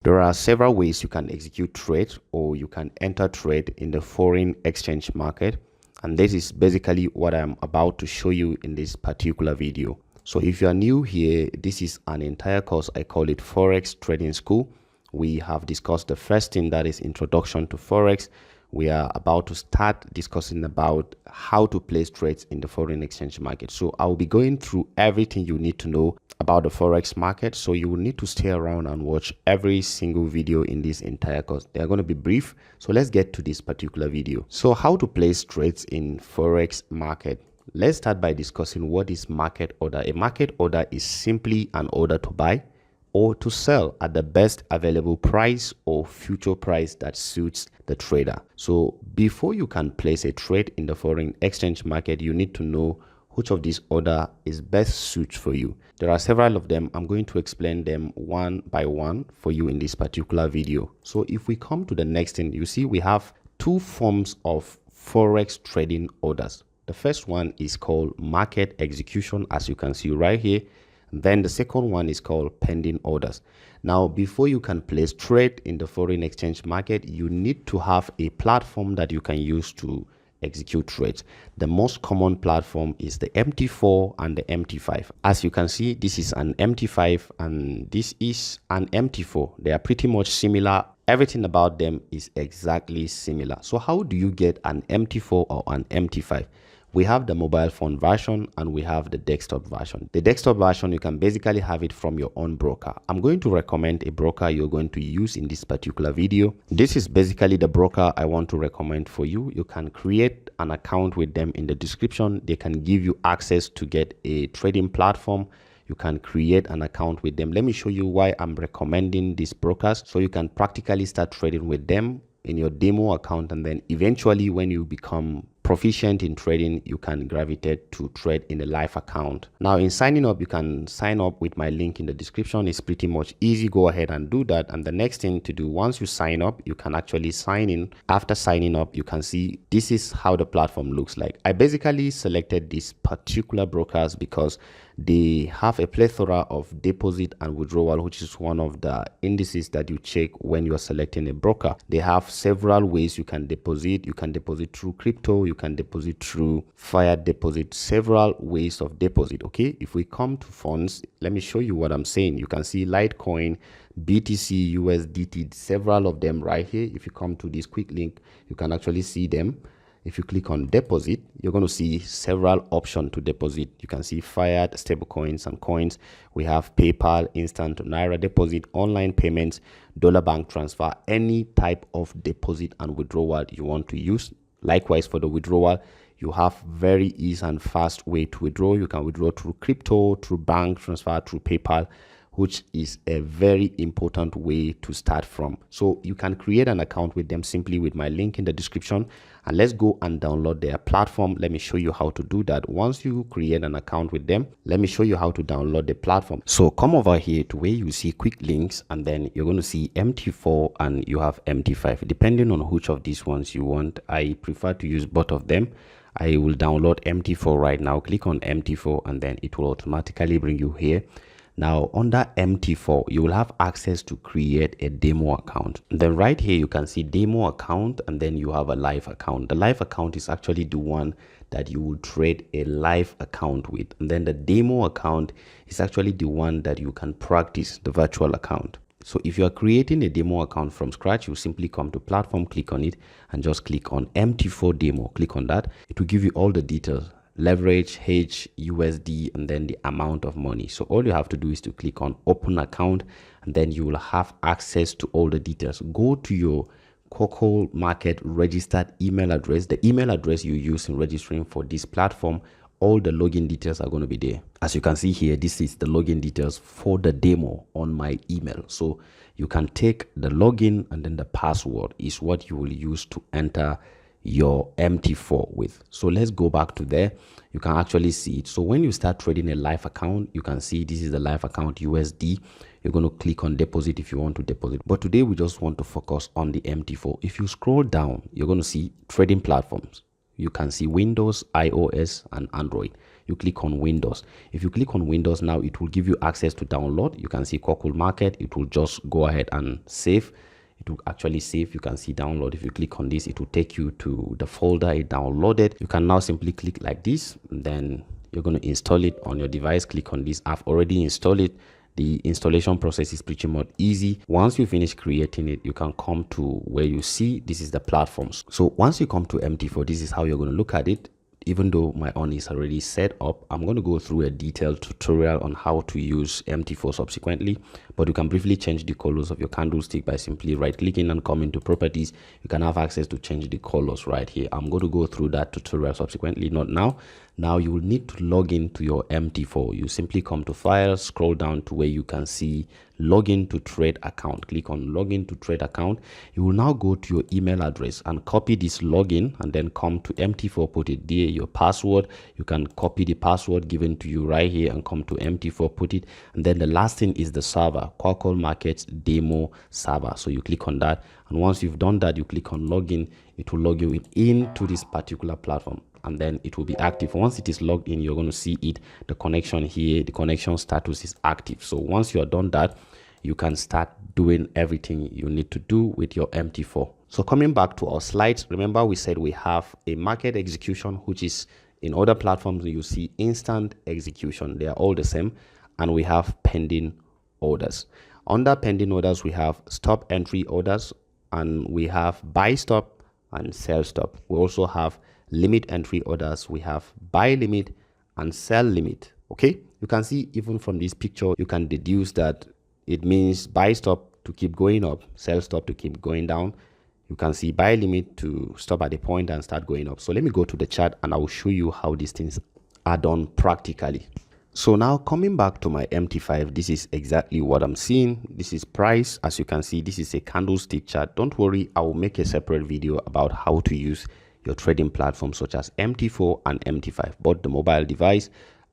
There are several ways you can execute trade or you can enter trade in the foreign exchange market, and this is basically what I'm about to show you in this particular video. So if you are new here, this is an entire course. I call it Forex Trading School. We have discussed the first thing, that is introduction to Forex. We are about to start discussing about how to place trades in the foreign exchange market. So I'll be going through everything you need to know about the Forex market. So you will need to stay around and watch every single video in this entire course. They are going to be brief. So let's get to this particular video. So how to place trades in Forex market. Let's start by discussing what is market order. A market order is simply an order to buy or to sell at the best available price or future price that suits the trader. So before you can place a trade in the foreign exchange market, you need to know which of these order is best suited for you. There are several of them. I'm going to explain them one by one for you in this particular video. So if we come to the next thing, you see we have two forms of Forex trading orders. The first one is called market execution, as you can see right here. Then the second one is called pending orders. Now, before you can place trade in the foreign exchange market, you need to have a platform that you can use to execute trades. The most common platform is the MT4 and the MT5. As you can see, this is an MT5 and this is an MT4. They are pretty much similar. Everything about them is exactly similar. So how do you get an MT4 or an MT5? We have the mobile phone version and we have the desktop version. The desktop version, you can basically have it from your own broker. I'm going to recommend a broker you're going to use in this particular video. This is basically the broker I want to recommend for you. You can create an account with them in the description. They can give you access to get a trading platform. You can create an account with them. Let me show you why I'm recommending these brokers so you can practically start trading with them in your demo account, and then eventually when you become proficient in trading, you can gravitate to trade in a live account. Now in signing up, you can sign up with my link in the description. It's pretty much easy. Go ahead and do that. And the next thing to do, once you sign up, you can actually sign in. After signing up, you can see this is how the platform looks like. I basically selected these particular brokers because they have a plethora of deposit and withdrawal, which is one of the indices that you check when you are selecting a broker. They have several ways you can deposit. You can deposit through crypto, you can deposit through fiat deposit, several ways of deposit. Okay, if we come to funds, let me show you what I'm saying. You can see Litecoin, BTC, USDT, several of them right here. If you come to this quick link, you can actually see them. If you click on deposit, you're going to see several options to deposit. You can see fiat, stable coins and coins. We have PayPal, instant Naira deposit, online payments, dollar bank transfer, any type of deposit and withdrawal you want to use. Likewise, for the withdrawal, you have very easy and fast way to withdraw. You can withdraw through crypto, through bank transfer, through PayPal, which is a very important way to start from. So you can create an account with them simply with my link in the description, and let's go and download their platform. Let me show you how to do that. Once you create an account with them, let me show you how to download the platform. So come over here to where you see quick links, and then you're going to see MT4 and you have MT5. Depending on which of these ones you want, I prefer to use both of them. I will download MT4 right now. Click on MT4 and then it will automatically bring you here. Now under MT4, you will have access to create a demo account. Then right here, you can see demo account, and then you have a live account. The live account is actually the one that you will trade a live account with. And then the demo account is actually the one that you can practice the virtual account. So if you are creating a demo account from scratch, you simply come to platform, click on it, and just click on MT4 demo. Click on that. It will give you all the details. Leverage, H, USD, and then the amount of money. So all you have to do is to click on open account, and then you will have access to all the details. Go to your KWAKWOL market registered email address, the email address you use in registering for this platform. All the login details are going to be there. As you can see here, this is the login details for the demo on my email. So you can take the login, and then the password is what you will use to enter your MT4 with. So let's go back to there. You can actually see it. So when you start trading a live account, you can see this is the live account USD. You're going to click on deposit if you want to deposit. But today we just want to focus on the MT4. If you scroll down, you're going to see trading platforms. You can see Windows, iOS, and Android. you click on Windows. If you click on Windows now, it will give you access to download. You can see KWAKWOL Market. It will just go ahead and save. It will actually save. You can see download. If you click on this, it will take you to the folder it downloaded. You can now simply click like this, then you're going to install it on your device. Click on this. I've already installed it. The installation process is pretty much easy. Once you finish creating it, you can come to where you see this is the platforms. So once you come to MT4, this is how you're going to look at it. Even though my own is already set up, I'm going to go through a detailed tutorial on how to use MT4 subsequently, but you can briefly change the colors of your candlestick by simply right clicking and coming to properties. You can have access to change the colors right here. I'm going to go through that tutorial subsequently, not now. Now you will need to log in to your MT4. You simply come to file, scroll down to where you can see login to trade account. Click on login to trade account. You will now go to your email address and copy this login, and then come to MT4, put it there, your password. You can copy the password given to you right here and come to MT4, put it, and then the last thing is the server, KWAKWOL Markets demo server. So you click on that, and once you've done that, you click on login. It will log you into this particular platform, and then it will be active. Once it is logged in, you're going to see it, the connection here, the connection status is active. So once you are done that, you can start doing everything you need to do with your MT4. So coming back to our slides, remember we said we have a market execution, which is in other platforms you see instant execution. They are all the same, and we have pending orders. Under pending orders, we have stop entry orders, and we have buy stop and sell stop. We also have limit entry orders. We have buy limit and sell limit. Okay, you can see even from this picture, you can deduce that it means buy stop to keep going up, sell stop to keep going down. You can see buy limit to stop at a point and start going up. So let me go to the chart and I will show you how these things are done practically. So now coming back to my MT5, this is exactly what I'm seeing. This is price. As you can see, this is a candlestick chart. Don't worry, I will make a separate video about how to use your trading platforms such as MT4 and MT5, both the mobile device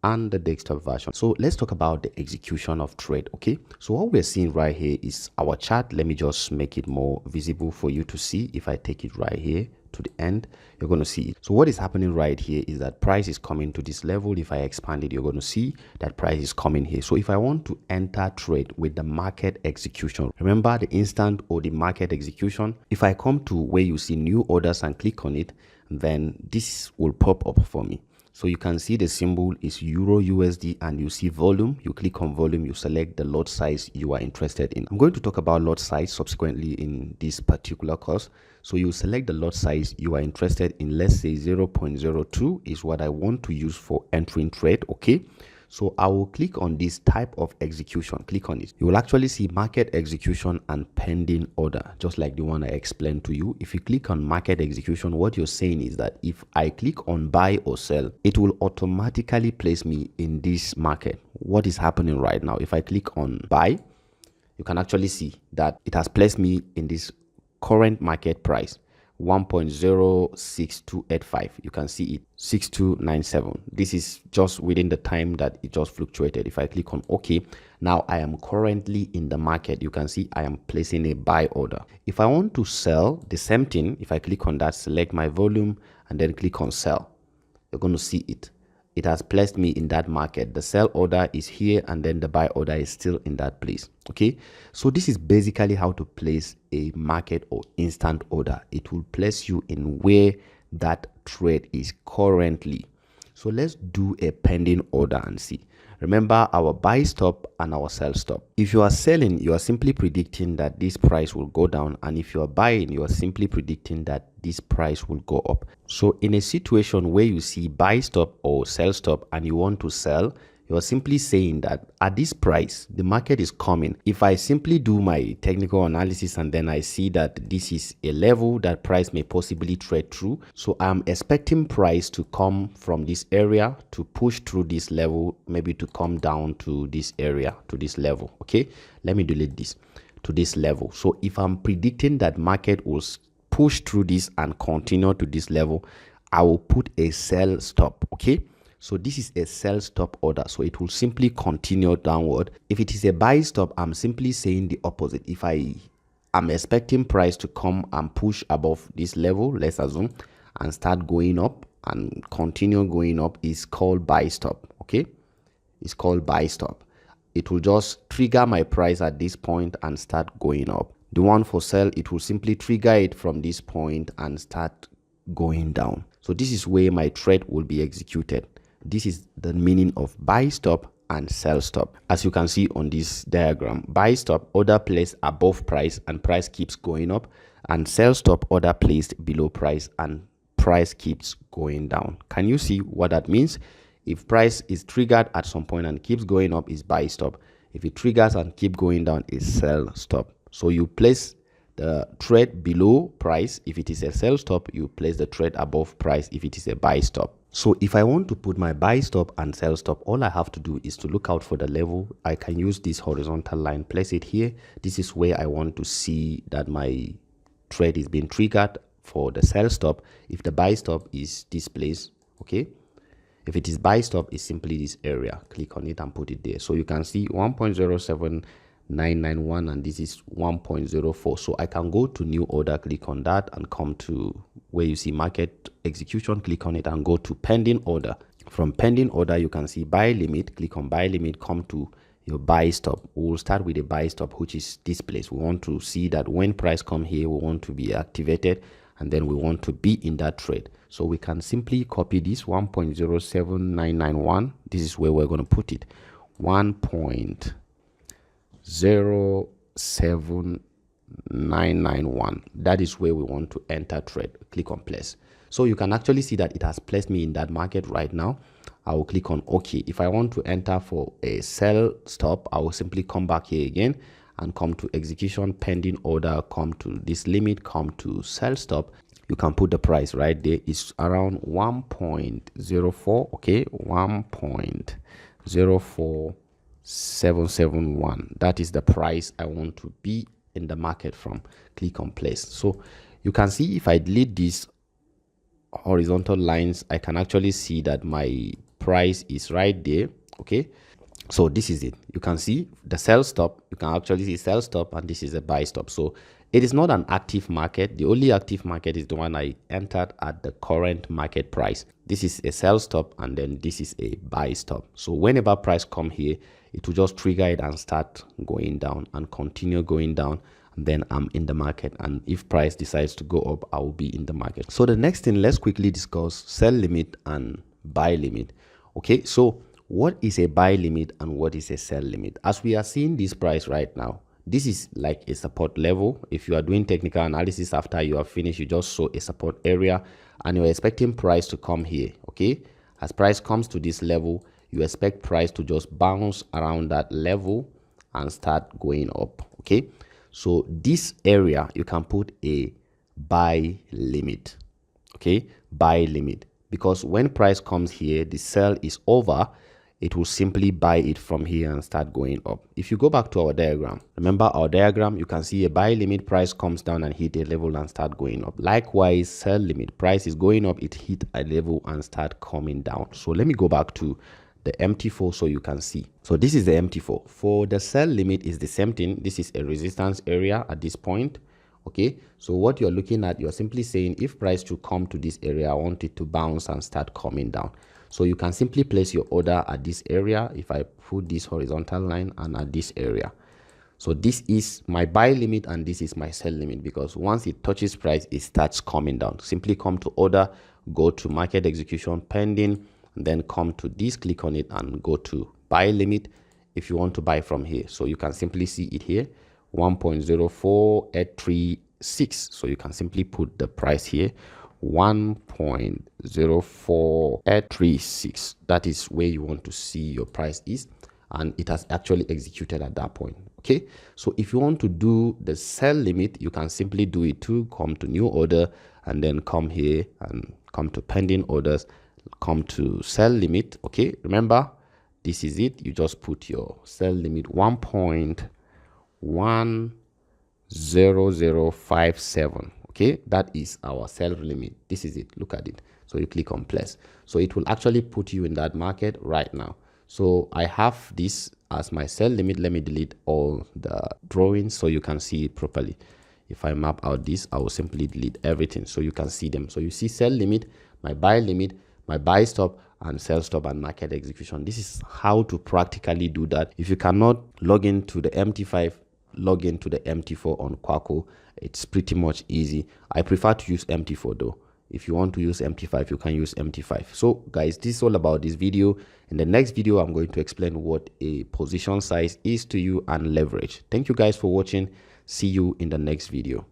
and the desktop version. So let's talk about the execution of trade. Okay, so what we're seeing right here is our chart. Let me just make it more visible for you to see. If I take it right here to the end, you're going to see it. So what is happening right here is that price is coming to this level. If I expand it, you're going to see that price is coming here. So if I want to enter trade with the market execution, remember the instant or the market execution, if I come to where you see new orders and click on it, then this will pop up for me. So you can see the symbol is Euro USD, and you see volume. You click on volume, you select the lot size you are interested in. I'm going to talk about lot size subsequently in this particular course. So you select the lot size you are interested in. Let's say 0.02 is what I want to use for entering trade. Okay, so I will click on this type of execution. Click on it. You will actually see market execution and pending order, just like the one I explained to you. If you click on market execution, what you're saying is that if I click on buy or sell, it will automatically place me in this market. What is happening right now? If I click on buy, you can actually see that it has placed me in this current market price, 1.06285. You can see it 6297. This is just within the time that it just fluctuated. If I click on OK, now I am currently in the market. You can see I am placing a buy order. If I want to sell, the same thing. If I click on that, select my volume and then click on sell, you're going to see it. It has placed me in that market. The sell order is here, and then the buy order is still in that place. Okay, so this is basically how to place a market or instant order. It will place you in where that trade is currently. So let's do a pending order and see. Remember our buy stop and our sell stop. If you are selling, you are simply predicting that this price will go down, and if you are buying, you are simply predicting that this price will go up. So in a situation where you see buy stop or sell stop and you want to sell, you are simply saying that at this price, the market is coming. If I simply do my technical analysis and then I see that this is a level that price may possibly trade through, so I'm expecting price to come from this area to push through this level, maybe to come down to this area, to this level. Okay, let me delete this, to this level. So if I'm predicting that market will push through this and continue to this level, I will put a sell stop. Okay, so this is a sell stop order, so it will simply continue downward. If it is a buy stop, I'm simply saying the opposite. If I am expecting price to come and push above this level, let's assume, and start going up, and continue going up is called buy stop. Okay, it's called buy stop. It will just trigger my price at this point and start going up. The one for sell, it will simply trigger it from this point and start going down. So this is where my trade will be executed. This is the meaning of buy stop and sell stop. As you can see on this diagram, buy stop, order placed above price and price keeps going up, and sell stop, order placed below price and price keeps going down. Can you see what that means? If price is triggered at some point and keeps going up, is buy stop. If it triggers and keep going down, is sell stop. So you place the trade below price if it is a sell stop, you place the trade above price if it is a buy stop. So if I want to put my buy stop and sell stop, all I have to do is to look out for the level. I can use this horizontal line, place it here. This is where I want to see that my trade is being triggered for the sell stop. If the buy stop is this place, okay, if it is buy stop, it's simply this area. Click on it and put it there. So you can see 1.07991 and this is 1.04. So I can go to new order, click on that and come to where you see market execution, click on it and go to pending order. From pending order, you can see buy limit, click on buy limit, come to your buy stop. We will start with a buy stop, which is this place. We want to see that when price come here, we want to be activated and then we want to be in that trade. So we can simply copy this 1.07991. This is where we're going to put it. 1.07991. That is where we want to enter trade. Click on place. So you can actually see that it has placed me in that market right now. I will click on OK. If I want to enter for a sell stop, I will simply come back here again and come to execution, pending order, come to this limit, come to sell stop. You can put the price right there. It's around 1.04. Okay, 1.04771. That is the price I want to be in the market from. Click on place. So you can see if I delete these horizontal lines, I can actually see that my price is right there. Okay, so this is it. You can see the sell stop. You can actually see sell stop and this is a buy stop. So it is not an active market. The only active market is the one I entered at the current market price. This is a sell stop and then this is a buy stop. So whenever price come here, it will just trigger it and start going down and continue going down. And then I'm in the market, and if price decides to go up, I will be in the market. So the next thing, let's quickly discuss sell limit and buy limit. Okay, so what is a buy limit and what is a sell limit? As we are seeing this price right now, this is like a support level. If you are doing technical analysis after you have finished, you just saw a support area and you're expecting price to come here. Okay, as price comes to this level, you expect price to just bounce around that level and start going up. Okay, so this area you can put a buy limit. Okay, buy limit, because when price comes here, the sell is over, it will simply buy it from here and start going up. If you go back to our diagram, remember our diagram, you can see a buy limit, price comes down and hit a level and start going up. Likewise, sell limit, price is going up, it hit a level and start coming down. So let me go back to the MT4 so you can see. So this is the MT4. For the sell limit is the same thing. This is a resistance area at this point. Okay, so what you're looking at, you're simply saying if price should come to this area, I want it to bounce and start coming down. So you can simply place your order at this area. If I put this horizontal line and at this area, so this is my buy limit and this is my sell limit, because once it touches price, it starts coming down. Simply come to order, go to market execution, pending, and then come to this, click on it and go to buy limit if you want to buy from here. So you can simply see it here, 1.04836. So you can simply put the price here, 1.04836. That is where you want to see your price is, and it has actually executed at that point. Okay, so if you want to do the sell limit, you can simply do it too. Come to new order and then come here and come to pending orders, come to sell limit. Okay, remember this is it. You just put your sell limit 1.10057. okay, that is our sell limit. This is it. Look at it. So you click on place, so it will actually put you in that market right now. So I have this as my sell limit. Let me delete all the drawings so you can see it properly. If I map out this, I will simply delete everything so you can see them. So you see sell limit, my buy limit, my buy stop, and sell stop, and market execution. This is how to practically do that. If you cannot log into the MT5, log into the MT4 on KWAKWOL. It's pretty much easy. I prefer to use MT4 though. If you want to use MT5, you can use MT5. So guys, this is all about this video. In the next video, I'm going to explain what a position size is to you and leverage. Thank you guys for watching. See you in the next video.